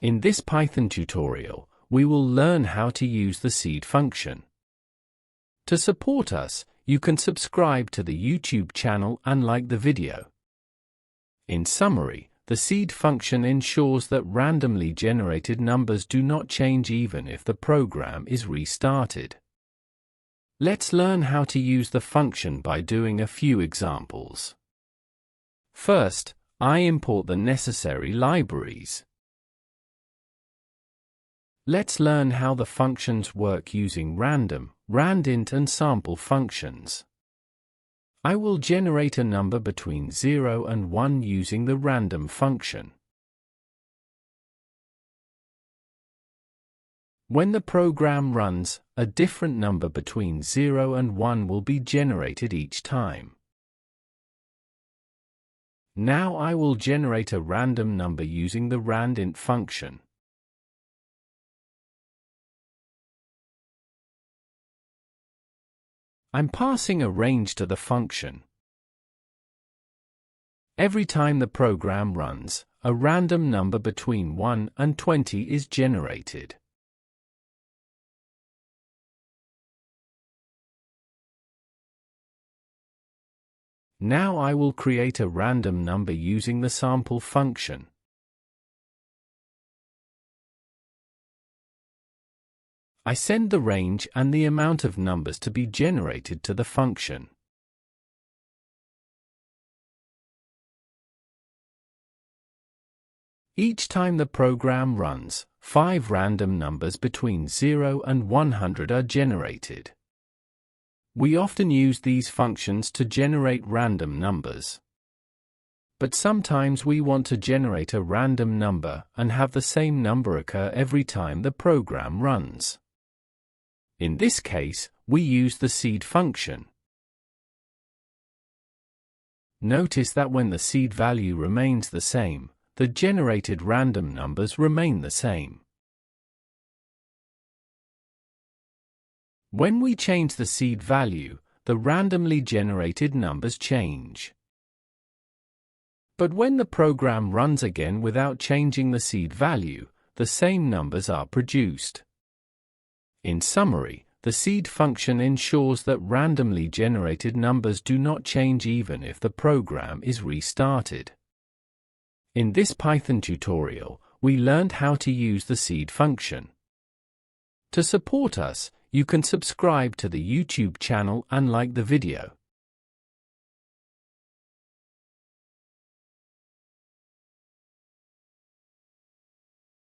In this Python tutorial, we will learn how to use the seed function. To support us, you can subscribe to the YouTube channel and like the video. In summary, the seed function ensures that randomly generated numbers do not change even if the program is restarted. Let's learn how to use the function by doing a few examples. First, I import the necessary libraries. Let's learn how the functions work using random, randint and sample functions. I will generate a number between 0 and 1 using the random function. When the program runs, a different number between 0 and 1 will be generated each time. Now I will generate a random number using the randint function. I'm passing a range to the function. Every time the program runs, a random number between 1 and 20 is generated. Now I will create a random number using the sample function. I send the range and the amount of numbers to be generated to the function. Each time the program runs, 5 random numbers between 0 and 100 are generated. We often use these functions to generate random numbers. But sometimes we want to generate a random number and have the same number occur every time the program runs. In this case, we use the seed function. Notice that when the seed value remains the same, the generated random numbers remain the same. When we change the seed value, the randomly generated numbers change. But when the program runs again without changing the seed value, the same numbers are produced. In summary, the seed function ensures that randomly generated numbers do not change even if the program is restarted. In this Python tutorial, we learned how to use the seed function. To support us, you can subscribe to the YouTube channel and like the video.